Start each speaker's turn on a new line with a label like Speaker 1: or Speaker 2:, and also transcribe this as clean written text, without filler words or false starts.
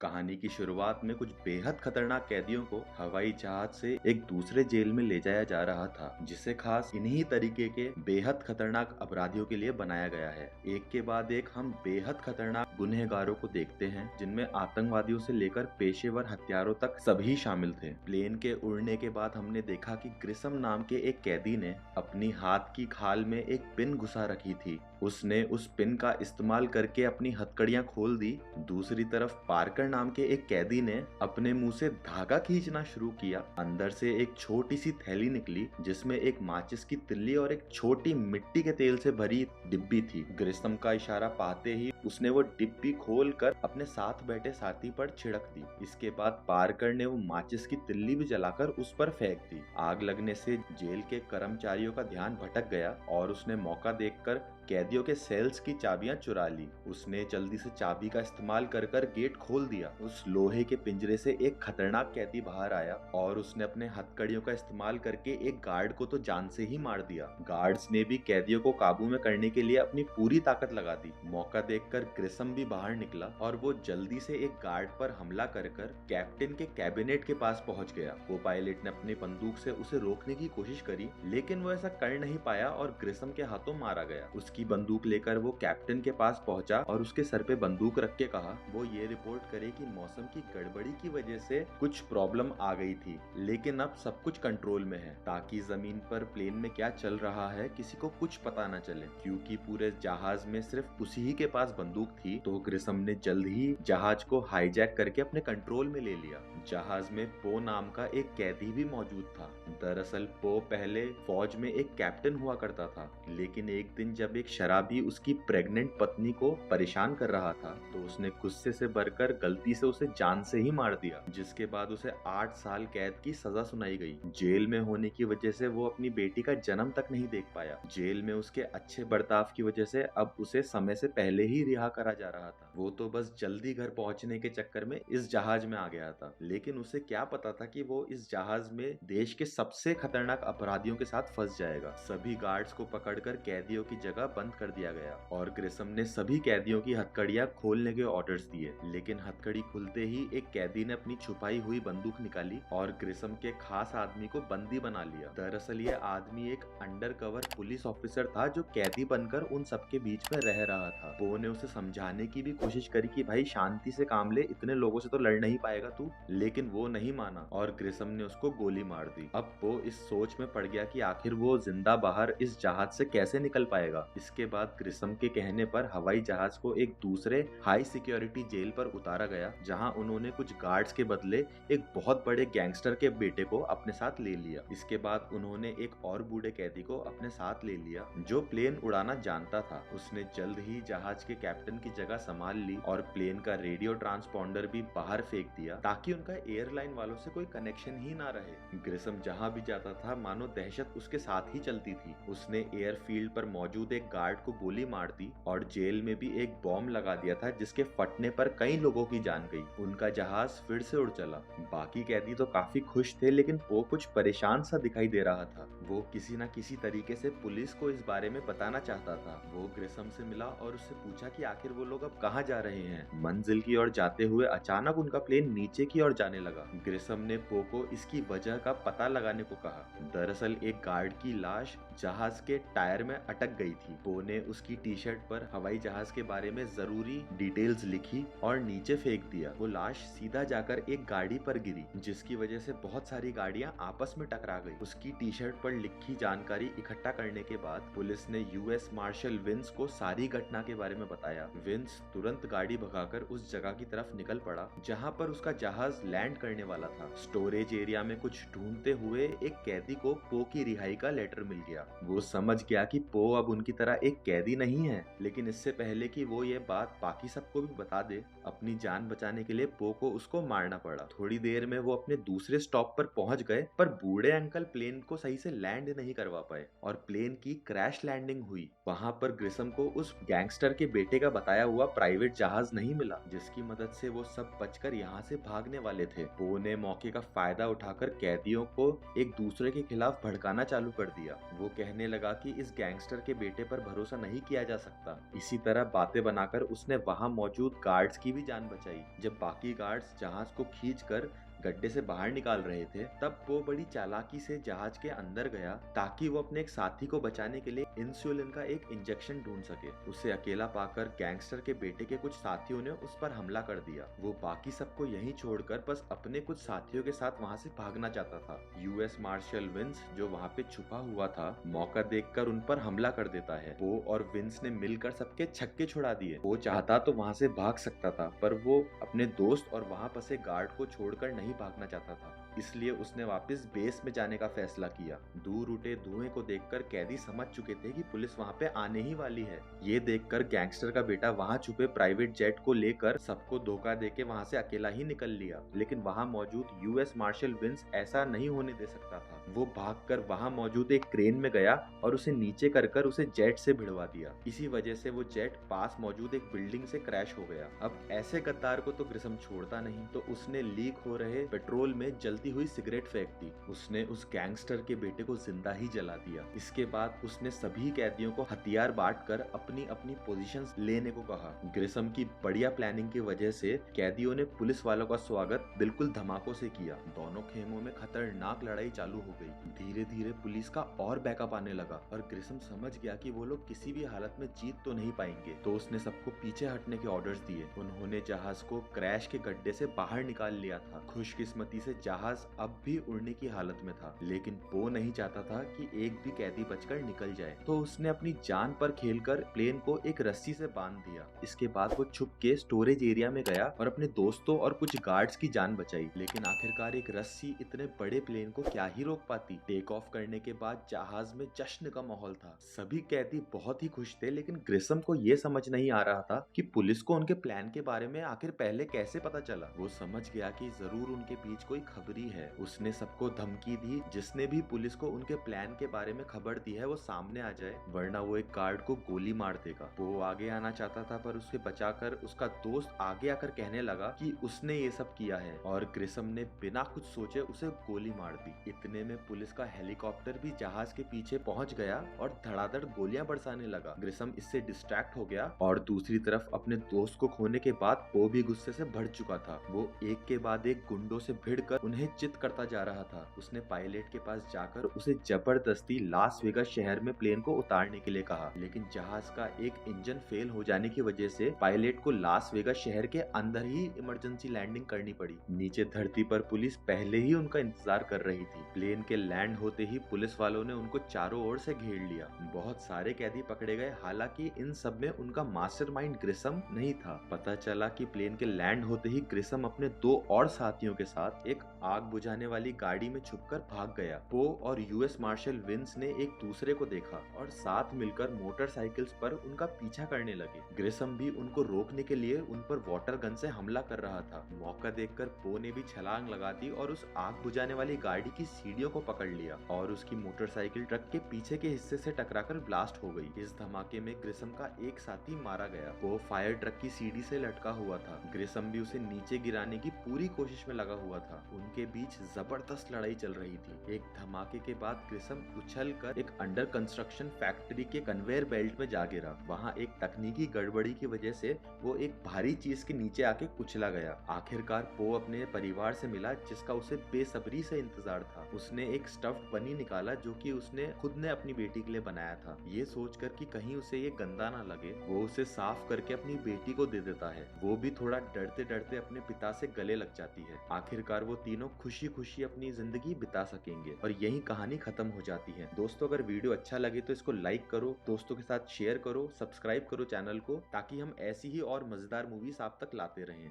Speaker 1: कहानी की शुरुआत में कुछ बेहद खतरनाक कैदियों को हवाई जहाज से एक दूसरे जेल में ले जाया जा रहा था, जिसे खास इन्हीं तरीके के बेहद खतरनाक अपराधियों के लिए बनाया गया है। एक के बाद एक हम बेहद खतरनाक गुनहगारों को देखते हैं, जिनमें आतंकवादियों से लेकर पेशेवर हत्यारों तक सभी शामिल थे। प्लेन के उड़ने के बाद हमने देखा कि ग्रिसम नाम के एक कैदी ने अपनी हाथ की खाल में एक पिन घुसा रखी थी। उसने उस पिन का इस्तेमाल करके अपनी हथकड़ियां खोल दी। दूसरी तरफ पार्कर नाम के एक कैदी ने अपने मुंह से धागा खींचना शुरू किया। अंदर से एक छोटी सी थैली निकली, जिसमें एक माचिस की तिल्ली और एक छोटी मिट्टी के तेल से भरी डिब्बी थी। ग्रिसम का इशारा पाते ही उसने वो डिब्बी खोलकर अपने साथ बैठे साथी पर छिड़क दी। इसके बाद पार्कर ने वो माचिस की तिल्ली भी जलाकर उस पर फेंक दी। आग लगने से जेल के कर्मचारियों का ध्यान भटक गया और उसने मौका देखकर कैदियों के सेल्स की चाबियां चुरा ली। उसने जल्दी से चाबी का इस्तेमाल कर गेट खोल दिया। उस लोहे के पिंजरे से एक खतरनाक कैदी बाहर आया और उसने अपने हथकड़ियों का इस्तेमाल करके एक गार्ड को तो जान से ही मार दिया। गार्ड्स ने भी कैदियों को काबू में करने के लिए अपनी पूरी ताकत लगा दी। मौका देखकर ग्रिसम भी बाहर निकला और वो जल्दी से एक गार्ड पर हमला कर कैप्टन के कैबिनेट के पास पहुंच गया। को पायलट ने अपनी बंदूक से उसे रोकने की कोशिश करी, लेकिन वो ऐसा कर नहीं पाया और ग्रिसम के हाथों मारा गया। उसकी बंदूक लेकर वो कैप्टन के पास पहुंचा और उसके सर पे बंदूक रख के कहा वो ये रिपोर्ट करे कि मौसम की गड़बड़ी की वजह से कुछ प्रॉब्लम आ गई थी, लेकिन अब सब कुछ कंट्रोल में है, ताकि जमीन पर प्लेन में क्या चल रहा है किसी को कुछ पता न चले। क्योंकि पूरे जहाज में सिर्फ उसी ही के पास बंदूक थी, तो ग्रिसम ने जल्द ही जहाज को हाईजैक करके अपने कंट्रोल में ले लिया। जहाज में पो नाम का एक कैदी भी मौजूद था। दरअसल पो पहले फौज में एक कैप्टन हुआ करता था, लेकिन एक दिन जब एक शराबी उसकी प्रेग्नेंट पत्नी को परेशान कर रहा था, तो उसने गुस्से से भरकर गलती से उसे जान से ही मार दिया, जिसके बाद उसे 8 साल कैद की सजा सुनाई गई। जेल में होने की वजह से वो अपनी बेटी का जन्म तक नहीं देख पाया। जेल में उसके अच्छे बर्ताव की वजह से अब उसे समय से पहले ही रिहा करा जा रहा था। वो तो बस जल्दी घर पहुंचने के चक्कर में इस जहाज में आ गया था, लेकिन उसे क्या पता था कि वो इस जहाज में देश के सबसे खतरनाक अपराधियों के साथ फंस जाएगा। सभी गार्ड्स को पकड़कर कैदियों की जगह बंद कर दिया गया और ग्रिसम ने सभी कैदियों की हथकड़ियां खोलने के ऑर्डर्स दिए। लेकिन हथकड़ी खुलते ही एक कैदी ने अपनी छुपाई हुई बंदूक निकाली और ग्रिसम के खास आदमी को बंदी बना लिया। दरअसल ये आदमी एक अंडरकवर पुलिस ऑफिसर था, जो कैदी बनकर उन सबके बीच में रह रहा था। पो ने उसे समझाने की भी कोशिश करी कि भाई शांति से काम ले, इतने लोगों से तो लड़ नहीं पाएगा तू, लेकिन वो नहीं माना और ग्रिसम ने उसको गोली मार दी। अब पो इस सोच में पड़ गया कि आखिर वो जिंदा बाहर इस जहाज से कैसे निकल पाएगा। इसके बाद ग्रिसम के कहने पर हवाई जहाज को एक दूसरे हाई सिक्योरिटी जेल पर उतारा गया, जहां उन्होंने कुछ गार्ड्स के बदले एक बहुत बड़े गैंगस्टर के बेटे को अपने साथ ले लिया। इसके बाद उन्होंने एक और बूढ़े कैदी को अपने साथ ले लिया, जो प्लेन उड़ाना जानता था। उसने जल्द ही जहाज के कैप्टन की जगह संभाल ली और प्लेन का रेडियो ट्रांसपॉन्डर भी बाहर फेंक दिया, ताकि उनका एयरलाइन वालों से कोई कनेक्शन ही ना रहे। ग्रिसम जहां भी जाता था, मानो दहशत उसके साथ ही चलती थी। उसने एयरफील्ड पर मौजूद एक गार्ड को गोली मार दी और जेल में भी एक बॉम्ब लगा दिया था, जिसके फटने पर कई लोगों की जान गई। उनका जहाज फिर से उड़ चला। बाकी कैदी तो काफी खुश थे, लेकिन वो कुछ परेशान सा दिखाई दे रहा था। वो किसी न किसी तरीके से पुलिस को इस बारे में बताना चाहता था। वो ग्रिसम से मिला और उससे पूछा कि आखिर वो लोग अब कहाँ जा रहे हैं। मंजिल की ओर जाते हुए अचानक उनका प्लेन नीचे की ओर जाने लगा। ग्रिसम ने पो को इसकी वजह का पता लगाने को कहा। दरअसल एक गार्ड की लाश जहाज के टायर में अटक गई थी। पो ने उसकी टी शर्ट पर हवाई जहाज के बारे में जरूरी डिटेल्स लिखी और नीचे फेंक दिया। वो लाश सीधा जाकर एक गाड़ी पर गिरी, जिसकी वजह से बहुत सारी गाड़ियां आपस में टकरा गई। उसकी टी शर्ट पर लिखी जानकारी इकट्ठा करने के बाद पुलिस ने यूएस मार्शल विंस को सारी घटना के बारे में बताया। विंस तुरंत गाड़ी भगाकर उस जगह की तरफ निकल पड़ा जहां पर उसका जहाज लैंड करने वाला था। स्टोरेज एरिया में कुछ ढूंढते हुए एक कैदी को पो की रिहाई का लेटर मिल गया। वो समझ गया कि पो अब उनकी तरह एक कैदी नहीं है, लेकिन इससे पहले कि वो ये बात बाकी सबको भी बता दे, अपनी जान बचाने के लिए पो को उसको मारना पड़ा। थोड़ी देर में वो अपने दूसरे स्टॉप पर पहुंच गए, पर बूढ़े अंकल प्लेन को सही से लैंड नहीं करवा पाए और प्लेन की क्रैश लैंडिंग हुई। वहां पर ग्रिसम को उस गैंगस्टर के बेटे बेटे का बताया हुआ प्राइवेट जहाज नहीं मिला जिसकी मदद से वो सब बचकर यहाँ से भागने वाले थे। पो ने मौके का फायदा उठाकर कैदियों को एक दूसरे के खिलाफ भड़काना चालू कर दिया। वो कहने लगा कि इस गैंगस्टर के बेटे पर भरोसा नहीं किया जा सकता। इसी तरह बातें बनाकर उसने वहां मौजूद गार्ड्स की भी जान बचाई। जब बाकी गार्ड्स जहाज को खींचकर गड्ढे से बाहर निकाल रहे थे तब वो बड़ी चालाकी से जहाज के अंदर गया ताकि वो अपने एक साथी को बचाने के लिए इंसुलिन का एक इंजेक्शन ढूंढ सके। उसे अकेला पाकर गैंगस्टर के बेटे के कुछ साथियों ने उस पर हमला कर दिया। वो बाकी सबको यहीं छोड़कर बस अपने कुछ साथियों के साथ वहां से भागना चाहता था। यूएस मार्शल विंस जो वहां पे छुपा हुआ था मौका देखकर उन पर हमला कर देता है। पो और विंस ने मिलकर सबके छक्के छुड़ा दिए। वो चाहता तो वहां से भाग सकता था पर वो अपने दोस्त और वहां फंसे गार्ड को छोड़कर नहीं भागना चाहता था, इसलिए उसने वापस बेस में जाने का फैसला किया। दूर उठे धुएं को देखकर कैदी समझ चुके थे कि पुलिस वहां पे आने ही वाली है। ये देखकर गैंगस्टर का बेटा वहां छुपे प्राइवेट जेट को लेकर सबको धोखा देके वहां से अकेला ही निकल लिया। लेकिन वहां मौजूद यूएस मार्शल विंस ऐसा नहीं होने दे सकता था। वो भागकर वहां मौजूद एक क्रेन में गया और उसे नीचे कर उसे जेट से भिड़वा दिया। इसी वजह से वो जेट पास मौजूद एक बिल्डिंग से क्रैश हो गया। अब ऐसे गद्दार को तो ग्रिसम छोड़ता नहीं, तो उसने लीक हो रहे पेट्रोल में जलती हुई सिगरेट फेंक दी। उसने उस गैंगस्टर के बेटे को जिंदा ही जला दिया। इसके बाद उसने सभी कैदियों को हथियार बांटकर अपनी अपनी पोजीशंस लेने को कहा। ग्रिसम की बढ़िया प्लानिंग की वजह से कैदियों ने पुलिस वालों का स्वागत बिल्कुल धमाकों से किया। दोनों खेमों में खतरनाक लड़ाई चालू हो गई। धीरे धीरे पुलिस का और बैकअप आने लगा और ग्रिसम समझ गया कि वो लोग किसी भी हालत में जीत तो नहीं पाएंगे, तो उसने सबको पीछे हटने के ऑर्डर्स दिए। उन्होंने जहाज को क्रैश के गड्ढे से बाहर निकाल लिया था। खुशकिस्मती से जहाज अब भी उड़ने की हालत में था, लेकिन पो नहीं चाहता था कि एक भी कैदी बचकर निकल जाए, तो उसने अपनी जान पर खेलकर प्लेन को एक रस्सी से बांध दिया। इसके बाद वो छुप के स्टोरेज एरिया में गया और अपने दोस्तों और कुछ गार्ड्स की जान बचाई। लेकिन आखिरकार एक रस्सी इतने बड़े प्लेन को क्या ही रोक पाती। टेक ऑफ करने के बाद जहाज में जश्न का माहौल था। सभी कैदी बहुत ही खुश थे, लेकिन ग्रिसम को ये समझ नहीं आ रहा था कि पुलिस को उनके प्लान के बारे में आखिर पहले कैसे पता चला। वो समझ गया कि जरूर उनके बीच कोई खबरी है। उसने सबको धमकी दी, जिसने भी पुलिस को उनके प्लान के बारे में खबर दी है वो सामने आ जाए, वरना वो एक गार्ड को गोली मार देगा। वो आगे आना चाहता था पर उसे बचाकर उसका दोस्त आगे आकर कहने लगा कि उसने ये सब किया है, और ग्रिसम ने बिना कुछ सोचे उसे गोली मार दी। इतने में पुलिस का हेलीकॉप्टर भी जहाज के पीछे पहुंच गया और धड़ाधड़ गोलियां बरसाने लगा। ग्रिसम इससे डिस्ट्रैक्ट हो गया और दूसरी तरफ अपने दोस्त को खोने के बाद वो भी गुस्से से भर चुका था। वो एक के बाद एक गुंडों से भिड़कर उन्हें चित करता जा रहा था। उसने पायलट के पास जाकर उसे जबरदस्ती लास वेगास शहर में प्लेन को उतारने के लिए कहा, लेकिन जहाज का एक इंजन फेल हो जाने की वजह से पायलट को लास वेगास शहर के अंदर ही इमरजेंसी लैंडिंग करनी पड़ी। नीचे धरती पर पुलिस पहले ही उनका इंतजार कर रही थी। प्लेन के लैंड होते ही पुलिस वालों ने उनको चारों ओर से घेर लिया। बहुत सारे कैदी पकड़े गए, हालांकि इन सब में उनका मास्टरमाइंड ग्रिसम नहीं था। पता चला कि प्लेन के लैंड होते ही ग्रिसम अपने दो और साथियों के साथ एक आग बुझाने वाली गाड़ी में छुपकर भाग गया। पो और यूएस मार्शल विंस ने एक दूसरे को देखा और साथ मिलकर मोटरसाइकिल्स पर उनका पीछा करने लगे। ग्रिसम भी उनको रोकने के लिए उन पर वाटर गन से हमला कर रहा था। मौका देखकर पो ने भी छलांग लगा दी और उस आग बुझाने वाली गाड़ी की सीढ़ियों को पकड़ लिया और उसकी मोटरसाइकिल ट्रक के पीछे के हिस्से से टकराकर ब्लास्ट हो गई। इस धमाके में ग्रिसम का एक साथी मारा गया। वो फायर ट्रक की सीढ़ी से लटका हुआ था। ग्रिसम भी उसे नीचे गिराने की पूरी कोशिश में लगा हुआ था। उनके बीच जबरदस्त लड़ाई चल रही थी। एक धमाके के बाद ग्रिसम उछल कर एक अंडर कंस्ट्रक्शन फैक्ट्री के कन्वेयर बेल्ट में जा गिरा। वहाँ एक तकनीकी गड़बड़ी की वजह से वो एक भारी चीज के नीचे आके कुचला गया। आखिरकार पो अपने परिवार से मिला, जिसका उसे बेसब्री से इंतजार था। उसने एक स्टफ्ड बनी निकाला जो कि उसने खुद ने अपनी बेटी के लिए बनाया था। ये सोचकर कि कहीं उसे ये गंदा ना लगे, वो उसे साफ करके अपनी बेटी को दे देता है। वो भी थोड़ा डरते डरते अपने पिता से गले लग जाती है। आखिरकार वो तीनों खुशी खुशी अपनी जिंदगी बिता सकेंगे और यही कहानी खत्म हो जाती है। दोस्तों, अगर वीडियो अच्छा लगे तो इसको लाइक करो, दोस्तों के साथ शेयर करो, सब्सक्राइब करो चैनल को, ताकि हम ऐसी ही और मजेदार मूवीज आप तक लाते रहें।